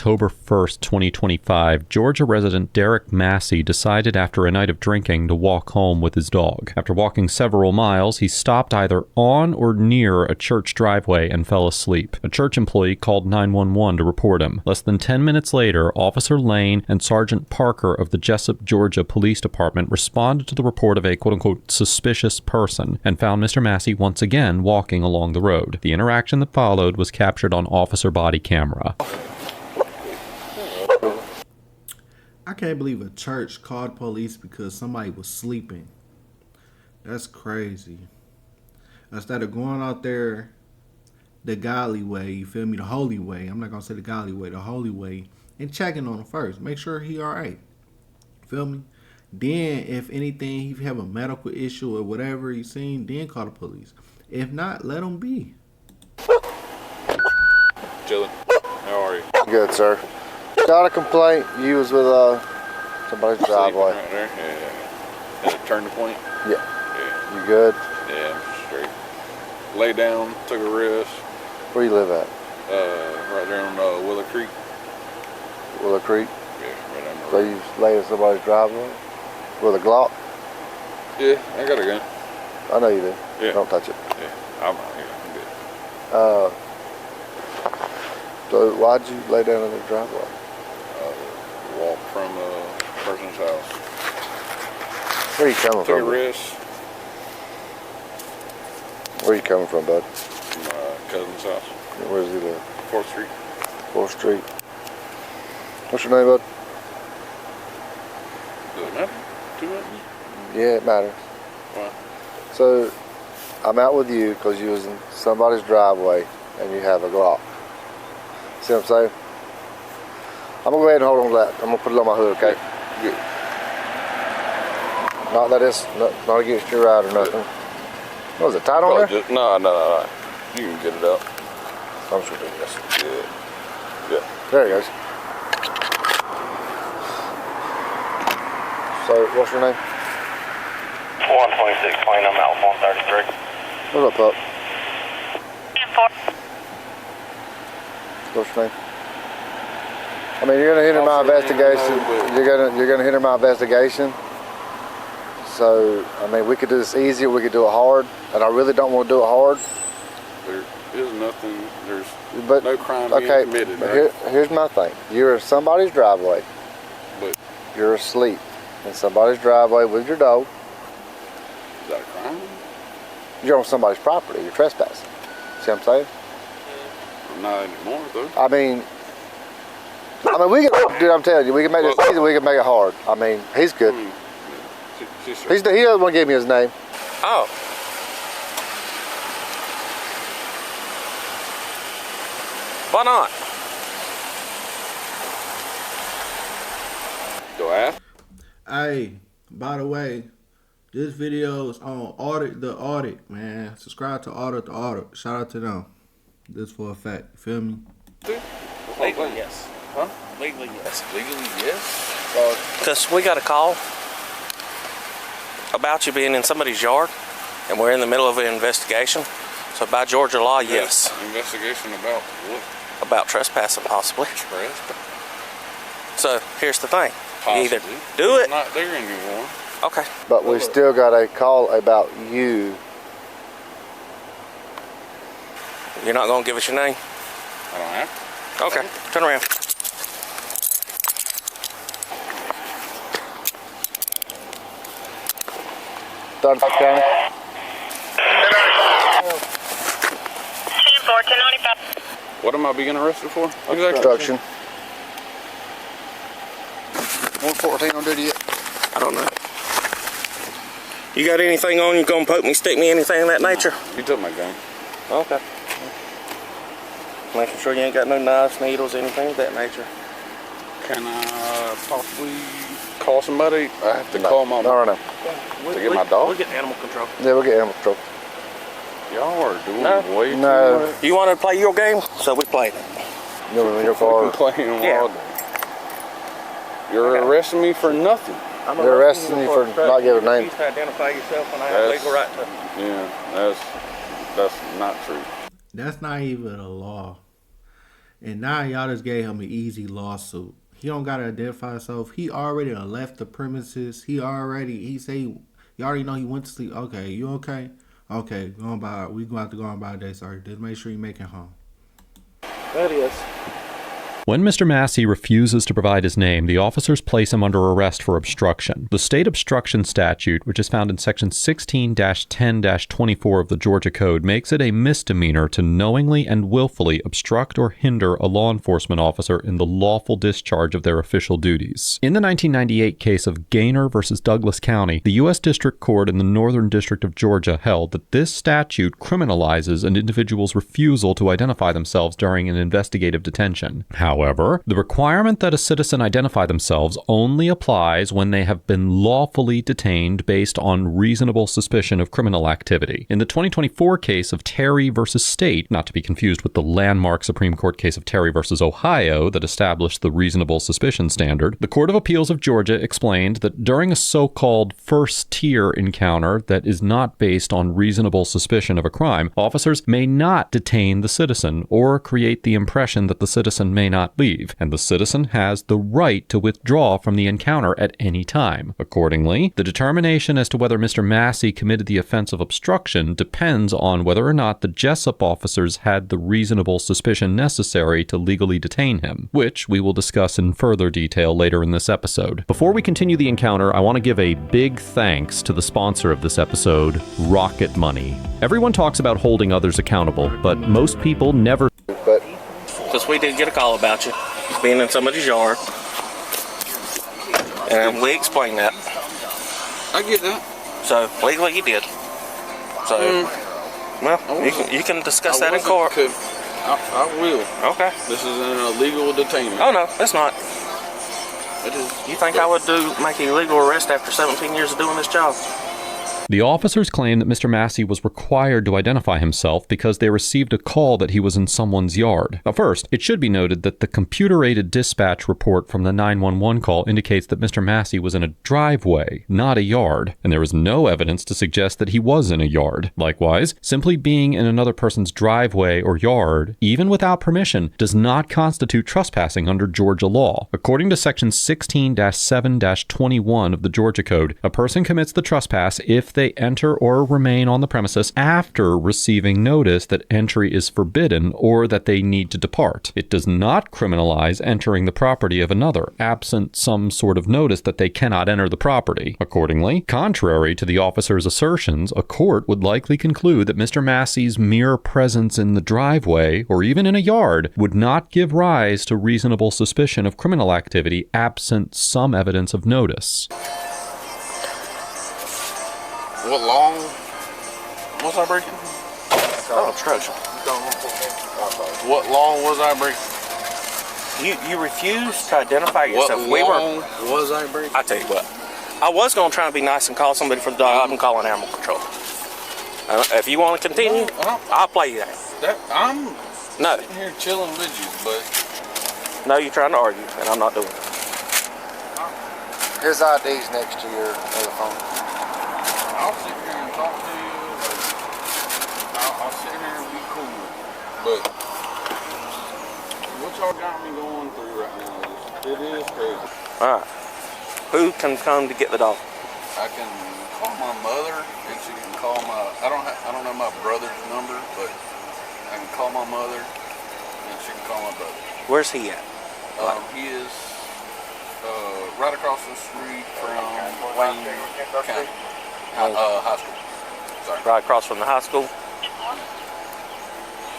October 1st, 2025, Georgia resident Derek Massey decided after a night of drinking to walk home with his dog. After walking several miles, he stopped either on or near a church driveway and fell asleep. A church employee called 911 to report him. Less than 10 minutes later, Officer Lane and Sergeant Parker of the Jessup, Georgia Police Department responded to the report of a quote-unquote suspicious person and found Mr. Massey once again walking along the road. The interaction that followed was captured on officer body camera. I can't believe a church called police because somebody was sleeping. That's crazy. Instead of going out there the godly way, you feel me, the holy way. I'm not going to say the godly way, the holy way. And checking on him first. Make sure he all right. Feel me? Then, if anything, if you have a medical issue or whatever you seen, then call the police. If not, let him be. Chillin'. How are you? Good, sir. Got a complaint. You was with somebody's driveway. Right there? Yeah. At a turning point? Yeah. Yeah. You good? Yeah, I'm straight. Lay down, took a rest. Where you live at? Right there on Willow Creek. Willow Creek? Yeah, right down the So road. you lay in somebody's driveway? With a Glock? Yeah, I got a gun. I know you do. Yeah. Don't touch it. Yeah, I'm good. So why'd you lay down in the driveway? Walk from a person's house. Where you coming Took from? a rest Where you coming from, bud? from my cousin's house. Where does he live? 4th Street. 4th Street. What's your name, bud? Does it matter? Too much? Yeah, it matters. Why? So, I'm out with you because you was in somebody's driveway and you have a Glock. See what I'm saying? I'm going to go ahead and hold on to that. I'm going to put it on my hood, okay? Good. Not that it's not against your ride or nothing. What was it, tied on there? No. You can get it out. I'm sure it is. Yeah. There it goes. So, what's your name? 126 plane, I'm out 133. What's up, pup? What's your name? I mean, you're gonna hinder my investigation. You're gonna hinder my investigation. So, I mean, we could do this easy, or we could do it hard, and I really don't want to do it hard. There is nothing. There's But no crime okay, being committed. but Right? here's my thing. You're in somebody's driveway. But You're asleep in somebody's driveway with your dog. is that a crime? You're on somebody's property. You're trespassing. See what I'm saying? Not anymore, though. I mean, we can, dude, I'm telling you, we can make this easy, we can make it hard. I mean, he's good. She's He doesn't want to give me his name. Oh. Why not? Do I ask? Hey, by the way, this video is on the audit, man. Subscribe to Audit the Audit. Shout out to them. This for a fact. You feel me? Legally, yes. Huh? Legally, yes. Legally, yes. Because we got a call about you being in somebody's yard, and we're in the middle of an investigation. So by Georgia law, yes. Investigation about what? About trespassing, possibly. Trespass? So here's the thing. You either Possibly. do it. Not there anymore. Okay. But we still got a call about you. You're not going to give us your name? I don't have to. Okay. Turn around. Third County. 1095. What am I being arrested for? Exactly. Obstruction. 114 on duty yet? I don't know. You got anything on you gonna poke me, stick me, anything of that nature? You took my gun. Okay. Making sure you ain't got no knives, needles, anything of that nature. Can I possibly call somebody? I have to call my No. to get my dog? We'll get animal control. Yeah, we'll get animal control. Y'all are doing No. way too No. much. You want to play your game? So we played it. You're in your Fucking car. playing Yeah. all day. You're arresting me for nothing. They're arresting you for not giving a name. You to identify yourself and I have legal right to. Yeah, that's not true. That's not even a law. And now y'all just gave him an easy lawsuit. He don't gotta identify himself. He already left the premises. You already know he went to sleep. Okay, you okay? Okay, we gonna have to go on by a day, sorry. Just make sure you make it home. That is. When Mr. Massey refuses to provide his name, the officers place him under arrest for obstruction. The state obstruction statute, which is found in section 16-10-24 of the Georgia Code, makes it a misdemeanor to knowingly and willfully obstruct or hinder a law enforcement officer in the lawful discharge of their official duties. In the 1998 case of Gaynor versus Douglas County, the U.S. District Court in the Northern District of Georgia held that this statute criminalizes an individual's refusal to identify themselves during an investigative detention. However, the requirement that a citizen identify themselves only applies when they have been lawfully detained based on reasonable suspicion of criminal activity. In the 2024 case of Terry versus State, not to be confused with the landmark Supreme Court case of Terry versus Ohio that established the reasonable suspicion standard, the Court of Appeals of Georgia explained that during a so-called first-tier encounter that is not based on reasonable suspicion of a crime, officers may not detain the citizen or create the impression that the citizen may not leave, and the citizen has the right to withdraw from the encounter at any time. Accordingly, the determination as to whether Mr. Massey committed the offense of obstruction depends on whether or not the Jessup officers had the reasonable suspicion necessary to legally detain him, which we will discuss in further detail later in this episode. Before we continue the encounter, I want to give a big thanks to the sponsor of this episode, Rocket Money. Everyone talks about holding others accountable, but most people never. But Because we did get a call about you being in somebody's yard. And we explained that. I get that. So, legally you did. So, well, you can discuss that in court. I will. Okay. This is an illegal detainment. Oh, no, it's not. It is. You think I would make an illegal arrest after 17 years of doing this job? The officers claim that Mr. Massey was required to identify himself because they received a call that he was in someone's yard. Now, first, it should be noted that the computer-aided dispatch report from the 911 call indicates that Mr. Massey was in a driveway, not a yard, and there is no evidence to suggest that he was in a yard. Likewise, simply being in another person's driveway or yard, even without permission, does not constitute trespassing under Georgia law. According to section 16-7-21 of the Georgia Code, a person commits the trespass if they enter or remain on the premises after receiving notice that entry is forbidden or that they need to depart. It does not criminalize entering the property of another, absent some sort of notice that they cannot enter the property. Accordingly, contrary to the officer's assertions, a court would likely conclude that Mr. Massey's mere presence in the driveway, or even in a yard, would not give rise to reasonable suspicion of criminal activity absent some evidence of notice. What long was I breaking? Obstruction. What law was I breaking? You refused to identify yourself. What law was I breaking? I tell you what. I was going to try and be nice and call somebody from the dog. I'm calling animal control. If you want to continue, I'll play you that. I'm No. sitting here chilling with you, but No, you're trying to argue, and I'm not doing it. his ID's next to your other phone. I'll sit here and talk to you. I'll sit here and be cool. But what y'all got me going through right now, it is crazy. All right. Who can come to get the dog? I can call my mother, and she can call my. I don't have my brother's number, but I can call my mother, and she can call my brother. Where's he at? He is right across the street from Wayne County High School. Sorry. Right across from the high school?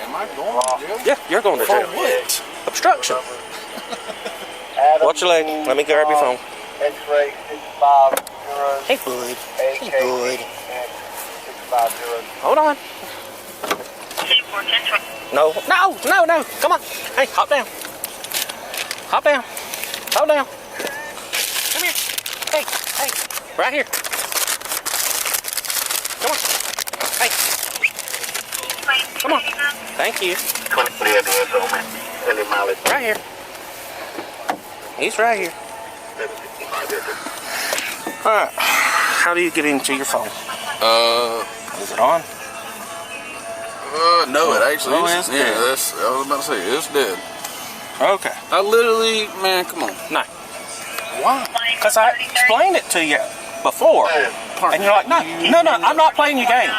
Am I going to jail? Yeah, you're going to For jail. what? Obstruction. Watch your leg. Let me grab your phone. X-ray 650. Hey, bud. Hey, bud. 650. Hold on. No. Come on. Hey, hop down. Hop down. Hold down. Come here. Hey. Right here. Come on. Hey. Come on. Thank you. 23 years old, man. Any mileage? Right here. He's right here. Alright. How do you get into your phone? Is it on? No, it actually Oh, is. it's Yeah, dead. I was about to say, it's dead. Okay. I literally, man, come on. No. Why? Because I explained it to you before, and you're like, no, I'm not playing your game.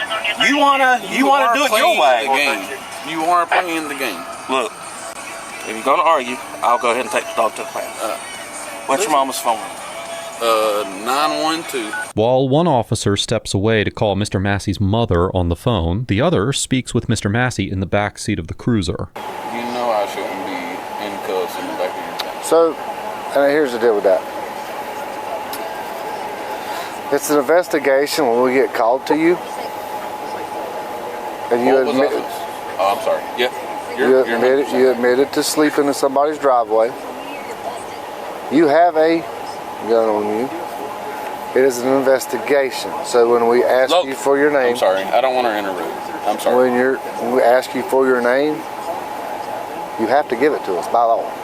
You wanna do it your way. The game. You are playing the game. Look, if you're gonna argue, I'll go ahead and take the dog to the pound. What's your mama's phone number? 912. While one officer steps away to call Mr. Massey's mother on the phone, the other speaks with Mr. Massey in the back seat of the cruiser. You know I shouldn't be in cuffs in the back of your car. So, and here's the deal with that. It's an investigation when we get called to you. And you admit, oh, I'm sorry. Yeah. you admitted to sleeping in somebody's driveway. You have a gun on you. It is an investigation. So when we ask you for your name, I'm sorry. I don't want to interrupt. I'm sorry. When we ask you for your name, you have to give it to us by law.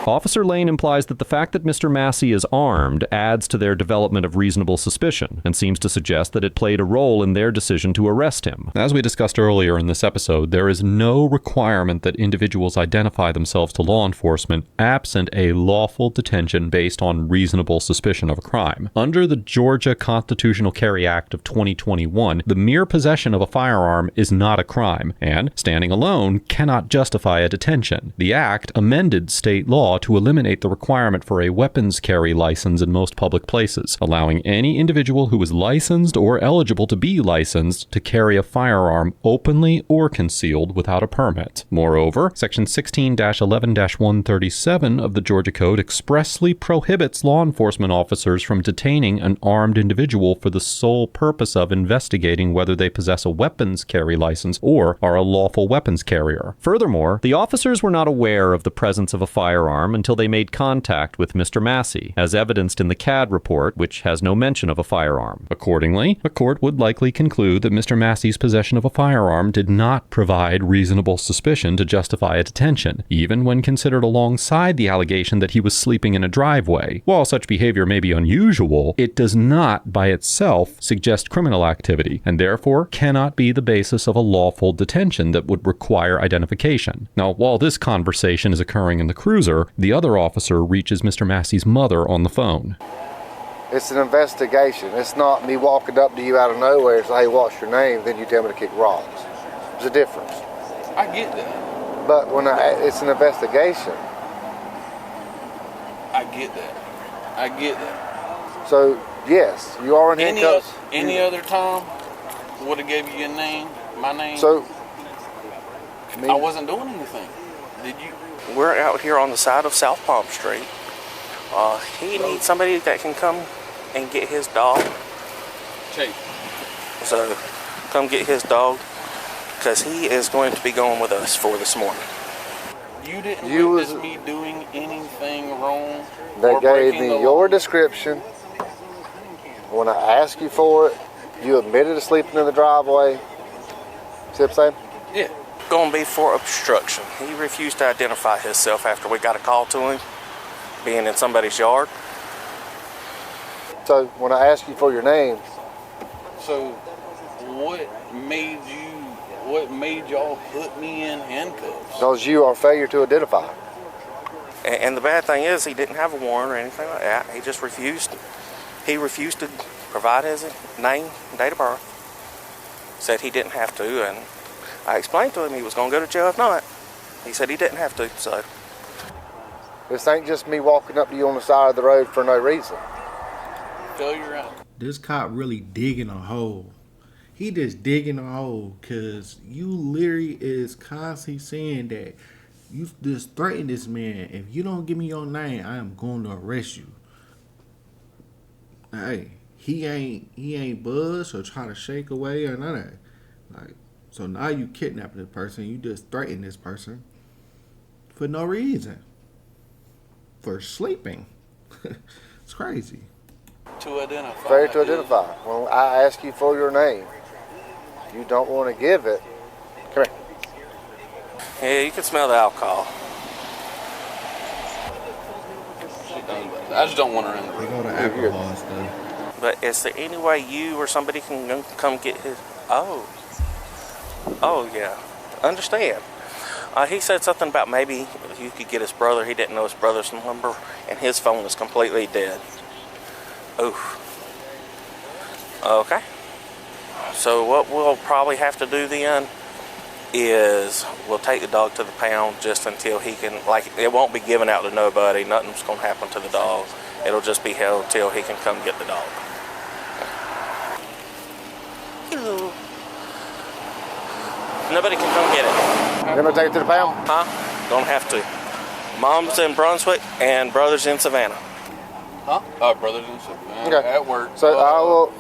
Officer Lane implies that the fact that Mr. Massey is armed adds to their development of reasonable suspicion and seems to suggest that it played a role in their decision to arrest him. As we discussed earlier in this episode, there is no requirement that individuals identify themselves to law enforcement absent a lawful detention based on reasonable suspicion of a crime. Under the Georgia Constitutional Carry Act of 2021, the mere possession of a firearm is not a crime, and standing alone cannot justify a detention. The act amended state law to eliminate the requirement for a weapons carry license in most public places, allowing any individual who is licensed or eligible to be licensed to carry a firearm openly or concealed without a permit. Moreover, Section 16-11-137 of the Georgia Code expressly prohibits law enforcement officers from detaining an armed individual for the sole purpose of investigating whether they possess a weapons carry license or are a lawful weapons carrier. Furthermore, the officers were not aware of the presence of a firearm until they made contact with Mr. Massey, as evidenced in the CAD report, which has no mention of a firearm. Accordingly, a court would likely conclude that Mr. Massey's possession of a firearm did not provide reasonable suspicion to justify a detention, even when considered alongside the allegation that he was sleeping in a driveway. While such behavior may be unusual, it does not by itself suggest criminal activity, and therefore cannot be the basis of a lawful detention that would require identification. Now, while this conversation is occurring in the cruiser, the other officer reaches Mr. Massey's mother on the phone. It's an investigation. It's not me walking up to you out of nowhere and say, hey, what's your name? Then you tell me to kick rocks. There's a difference. I get that. But when it's an investigation. I get that. So, yes, you are in handcuffs. Any other time would have gave you your name, my name. So, I wasn't doing anything. Did you? We're out here on the side of South Palm Street. He needs somebody that can come and get his dog. Chase. So, come get his dog, because he is going to be going with us for this morning. You didn't witness me doing anything wrong. They gave me your description. When I asked you for it, you admitted to sleeping in the driveway. See what I'm saying? Yeah. Going to be for obstruction. He refused to identify himself after we got a call to him, being in somebody's yard. So when I asked you for your name. So what made y'all put me in handcuffs? Because you are failure to identify. And the bad thing is he didn't have a warrant or anything like that. He just refused. He refused to provide his name, date of birth. Said he didn't have to, and I explained to him he was going to go to jail if not. He said he didn't have to, so. This ain't just me walking up to you on the side of the road for no reason. Failure out. This cop really digging a hole. He just digging a hole because you literally is constantly saying that you just threaten this man. If you don't give me your name, I am going to arrest you. Hey, he ain't buzz or try to shake away or none of that. Like, so now you kidnapping this person, you just threaten this person for no reason. For sleeping. It's crazy. To identify. Failure to identify. When I ask you for your name, you don't want to give it. Come here. Yeah, you can smell the alcohol. I just don't want her in the They room. go to alcohol and stuff. But is there any way you or somebody can come get his... Oh, yeah. Understand. He said something about maybe you could get his brother. He didn't know his brother's number, and his phone is completely dead. Oof. Okay. So what we'll probably have to do then is we'll take the dog to the pound just until he can, like, it won't be given out to nobody. Nothing's going to happen to the dog. It'll just be held till he can come get the dog. Hello. Nobody can come get it. You gonna take it to the pound? Huh? Don't have to. Mom's in Brunswick and brother's in Savannah. Huh? Brothers and sisters. Okay. At work. So I will.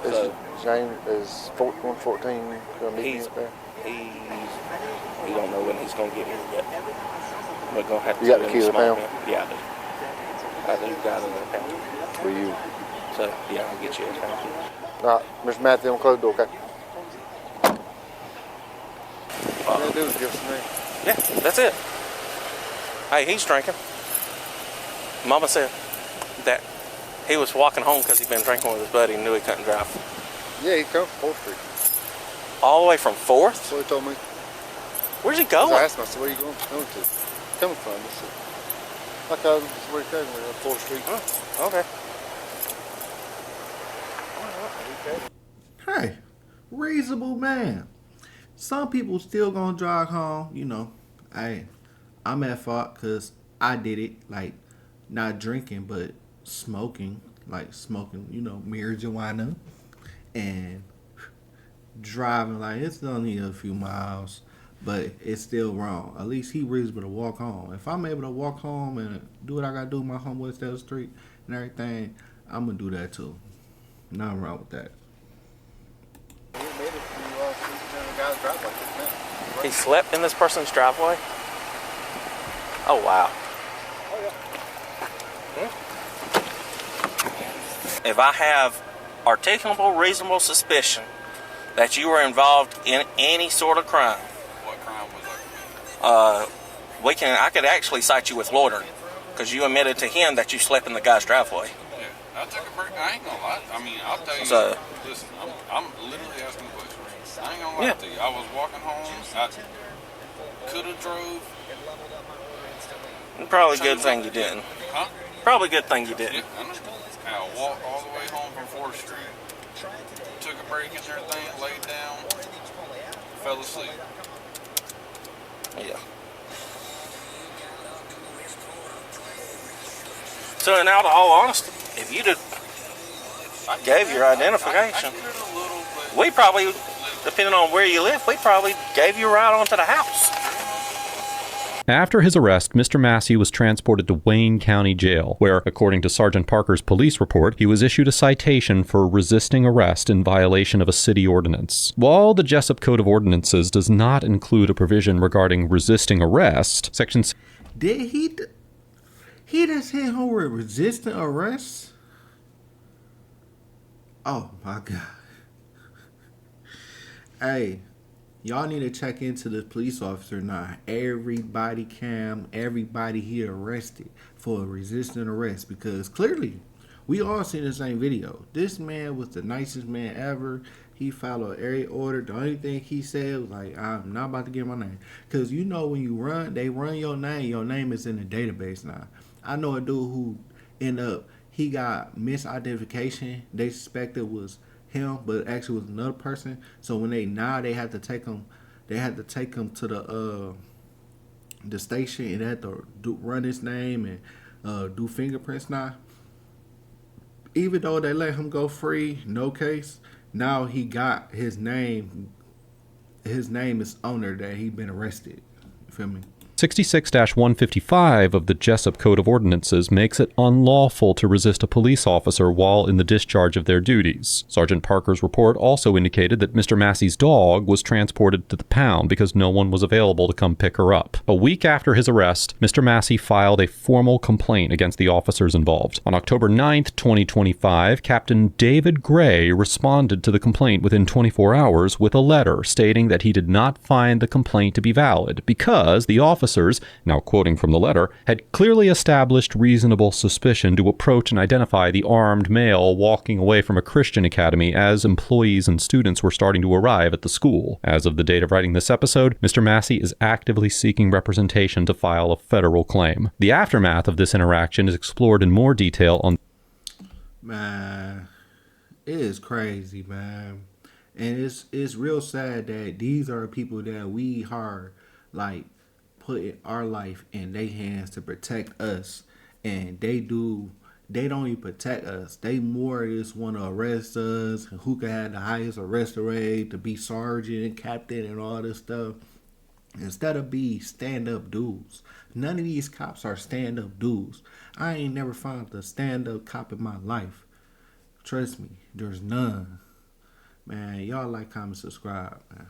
So- James is 114 gonna meet me He's- up there. He don't know when he's gonna get here yet. We're gonna have to. You got the do key to the small pound? bit. Yeah, I do. Got it in the pound. Will you? So yeah, I'll get you a pound. All right, Mr. Matthew, I'm close the door, okay? All you gotta do is give us a name. Yeah, that's it. Hey, he's drinking. Mama said that he was walking home because he'd been drinking with his buddy and knew he couldn't drive. Yeah, he comes from 4th Street. All the way from 4th? That's what he told me. Where's he 'Cause going? I asked him, I said, where are you going to? Coming from? He said, my cousin, this is where he came from, 4th Street. Oh, okay. Hey, reasonable man. Some people still gonna drive home, you know. Hey, I'm at fault because I did it, like, not drinking, but smoking. Like, smoking, you know, marijuana. And driving, like, it's only a few miles, but it's still wrong. At least he reasonable to walk home. If I'm able to walk home and do what I gotta do, my homeboys down the street and everything, I'm gonna do that too. Nothing wrong with that. He slept in this person's driveway? Oh, wow. If I have articulable, reasonable suspicion that you were involved in any sort of crime, What crime was that? I could actually cite you with loitering because you admitted to him that you slept in the guy's driveway. Yeah, I took a break. I ain't gonna lie. I mean, I'll tell you. So- Listen, I'm literally asking questions. I ain't gonna lie Yeah. to you. I was walking home. I could have drove. Probably a good thing you didn't. Huh? Probably a good thing you Yeah, didn't. I know. And I walked all the way home from 4th Street. Took a break and everything. Laid down. Fell asleep. Yeah. So in all honesty, if you'd have gave your identification, I get it a little, but we probably, depending on where you live, we probably gave you a ride onto the house. After his arrest, Mr. Massey was transported to Wayne County Jail, where, according to Sergeant Parker's police report, he was issued a citation for resisting arrest in violation of a city ordinance. While the Jessup Code of Ordinances does not include a provision regarding resisting arrest, Section Did he just hit home with resisting arrest? Oh my God. Hey, y'all need to check into the police officer now. Everybody he arrested for resisting arrest, because clearly we all seen the same video. This man was the nicest man ever. He followed every order. The only thing he said was like, I'm not about to get my name. Because you know when you run, they run your name is in the database now. I know a dude who ended up, he got misidentification. They suspected was him, but actually was another person. So when they had to take him to the station, and they had to run his name and do fingerprints now. Even though they let him go free, no case, now he got his name. His name is on there that he been arrested. You feel me? 66-155 of the Jessup Code of Ordinances makes it unlawful to resist a police officer while in the discharge of their duties. Sergeant Parker's report also indicated that Mr. Massey's dog was transported to the pound because no one was available to come pick her up. A week after his arrest, Mr. Massey filed a formal complaint against the officers involved. On October 9th, 2025, Captain David Gray responded to the complaint within 24 hours with a letter stating that he did not find the complaint to be valid because the officers officers, now quoting from the letter, had clearly established reasonable suspicion to approach and identify the armed male walking away from a Christian academy as employees and students were starting to arrive at the school. As of the date of writing this episode, Mr. Massey is actively seeking representation to file a federal claim. The aftermath of this interaction is explored in more detail on... Man, it is crazy, man. And it's real sad that these are people that we hard, like, put our life in their hands to protect us. And they don't even protect us. They more just want to arrest us. Who can have the highest arrest rate, to be sergeant and captain and all this stuff. Instead of be stand-up dudes. None of these cops are stand-up dudes. I ain't never found a stand-up cop in my life. Trust me, there's none. Man, y'all like, comment, subscribe, man.